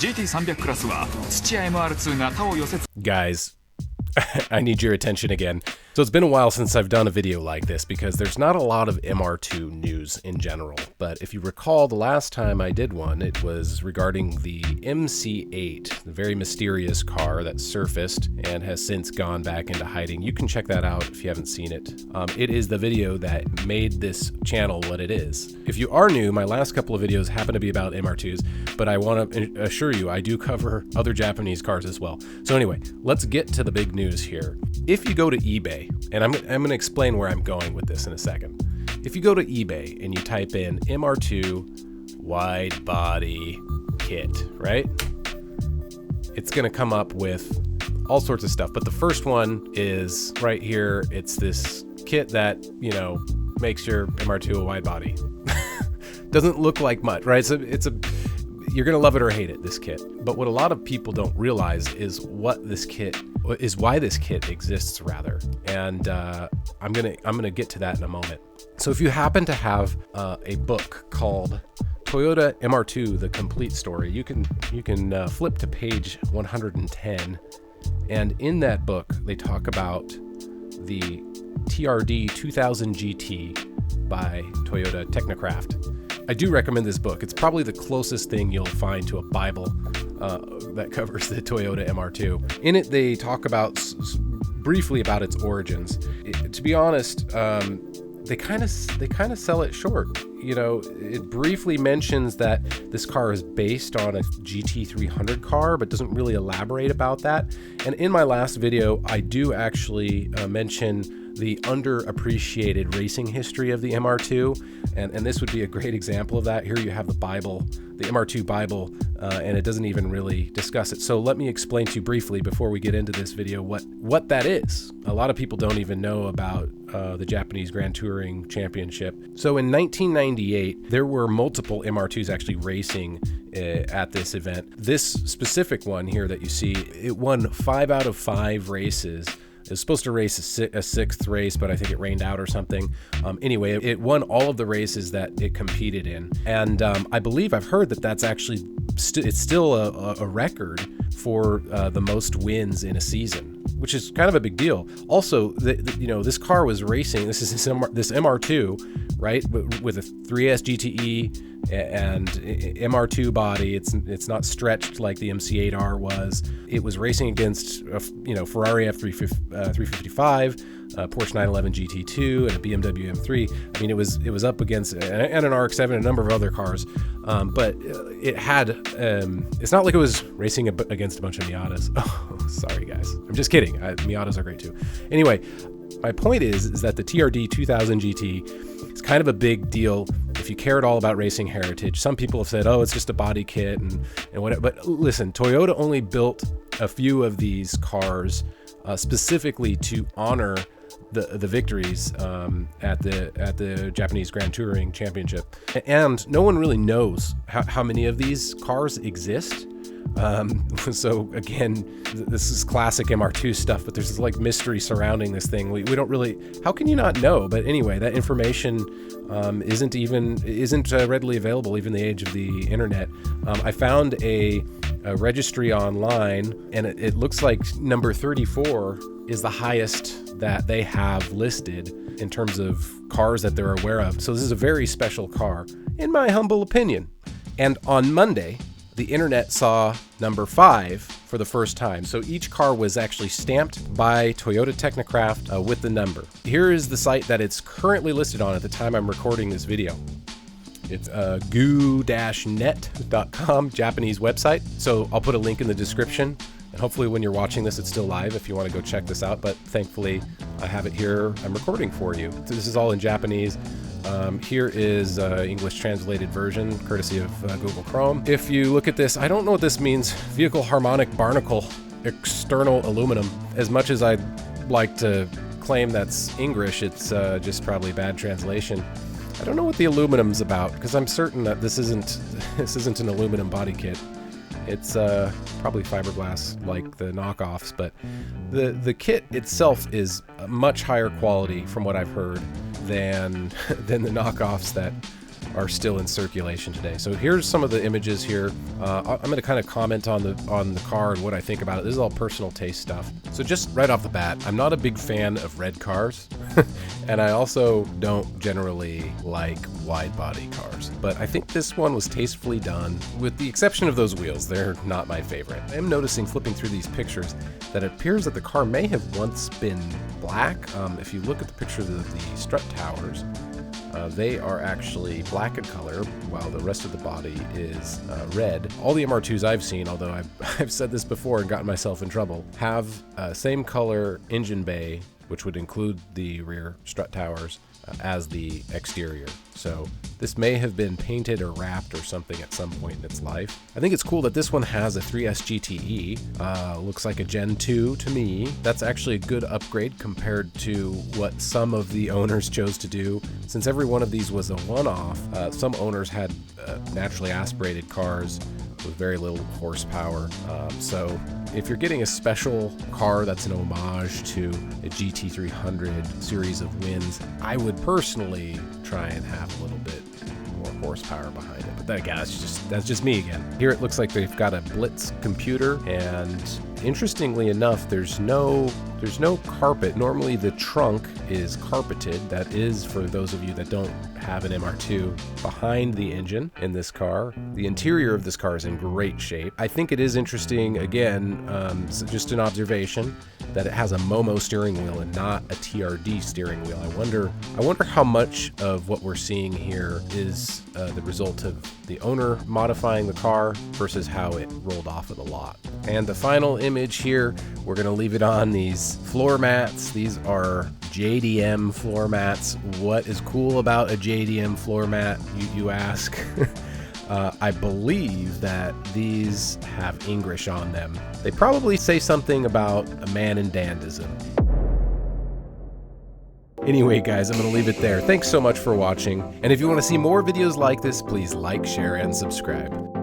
GT300 クラスは土屋 MR2 が他を寄せ Guys, I need your attention again. So it's been a while since I've done a video like this because there's not a lot of MR2 news in general. But if you recall, the last time I did one, it was regarding the MC8, the very mysterious car that surfaced and has since gone back into hiding. You can check that out if you haven't seen it. It is the video that made this channel what it is. If you are new, my last couple of videos happen to be about MR2s, but I want to assure you I do cover other Japanese cars as well. So anyway, let's get to the big news here. If you go to eBay, and I'm going to explain where I'm going with this in a second. If you go to eBay and you type in MR2 wide body kit, right? It's going to come up with all sorts of stuff. But the first one is right here. It's this kit that, you know, makes your MR2 a wide body. Doesn't look like much, right? So you're going to love it or hate it, this kit. But what a lot of people don't realize is why this kit exists, rather. And I'm gonna get to that in a moment. So if you happen to have a book called Toyota MR2 The Complete Story, you can flip to page 110, and in that book they talk about the TRD2000GT by Toyota Technocraft. I do recommend this book. It's probably the closest thing you'll find to a Bible that covers the Toyota MR2. In it, they talk about briefly about its origins. To be honest, they kind of sell it short. You know, it briefly mentions that this car is based on a GT300 car, but doesn't really elaborate about that. And in my last video, I do actually mention the underappreciated racing history of the MR2, and this would be a great example of that. Here you have the Bible, the MR2 Bible, and it doesn't even really discuss it. So let me explain to you briefly before we get into this video what that is. A lot of people don't even know about the Japanese Grand Touring Championship. So in 1998, there were multiple MR2s actually racing at this event. This specific one here that you see, it won 5 out of 5 races. It was supposed to race a sixth race, but I think it rained out or something. Anyway, it won all of the races that it competed in. And I believe I've heard that that's actually, it's still a record for the most wins in a season, which is kind of a big deal. Also, you know, this car was racing, this MR2, right, with a 3S GTE and MR2 body. It's not stretched like the MC8R was. It was racing against Ferrari F355, Porsche 911 GT2, and a BMW M3. I mean, it was up against and an RX-7 and a number of other cars, but it had it's not like it was racing against a bunch of Miatas. Oh, sorry guys, I'm just kidding. Miatas are great too. Anyway, my point is that the TRD2000GT is kind of a big deal if you care at all about racing heritage. Some people have said, oh, it's just a body kit and whatever. But listen, Toyota only built a few of these cars specifically to honor the victories at the Japanese Grand Touring Championship. And no one really knows how many of these cars exist. So again, this is classic MR2 stuff, but there's this like mystery surrounding this thing. We don't really, how can you not know? But anyway, that information isn't readily available, even the age of the internet. I found a registry online, and it looks like number 34 is the highest that they have listed in terms of cars that they're aware of. So this is a very special car, in my humble opinion. And on Monday, the internet saw number 5 for the first time. So each car was actually stamped by Toyota Technocraft with the number. Here is the site that it's currently listed on at the time I'm recording this video. It's goo-net.com, Japanese website. So I'll put a link in the description. And hopefully when you're watching this, it's still live if you want to go check this out. But thankfully, I have it here. I'm recording for you. So this is all in Japanese. Here is English translated version, courtesy of Google Chrome. If you look at this, I don't know what this means. Vehicle harmonic barnacle, external aluminum. As much as I'd like to claim that's English, it's just probably bad translation. I don't know what the aluminum's about, because I'm certain that this isn't an aluminum body kit. It's probably fiberglass like the knockoffs, but the kit itself is a much higher quality from what I've heard than the knockoffs that are still in circulation today. So here's some of the images here. I'm going to kind of comment on the car and what I think about it. This is all personal taste stuff. So just right off the bat, I'm not a big fan of red cars. And I also don't generally like wide body cars. But I think this one was tastefully done, with the exception of those wheels. They're not my favorite. I am noticing, flipping through these pictures, that it appears that the car may have once been black. If you look at the picture of the strut towers, they are actually black in color, while the rest of the body is red. All the MR2s I've seen, although I've said this before and gotten myself in trouble, have same color engine bay, which would include the rear strut towers, as the exterior. So this may have been painted or wrapped or something at some point in its life. I think it's cool that this one has a 3S GTE. Looks like a Gen 2 to me. That's actually a good upgrade compared to what some of the owners chose to do. Since every one of these was a one-off, some owners had naturally aspirated cars with very little horsepower. So if you're getting a special car that's an homage to a GT300 series of wins, I would personally try and have a little bit more horsepower behind it. But then again, that's just me again. Here it looks like they've got a Blitz computer, and interestingly enough, there's no carpet. Normally the trunk is carpeted. That is for those of you that don't have an MR2 behind the engine in this car. The interior of this car is in great shape. I think it is interesting, again, so just an observation, that it has a Momo steering wheel and not a TRD steering wheel. I wonder how much of what we're seeing here is the result of the owner modifying the car versus how it rolled off of the lot. And the final image here, we're going to leave it on these floor mats. These are JDM floor mats. What is cool about a JDM floor mat, you ask? I believe that these have English on them. They probably say something about a man in dandism. Anyway, guys, I'm going to leave it there. Thanks so much for watching. And if you want to see more videos like this, please like, share, and subscribe.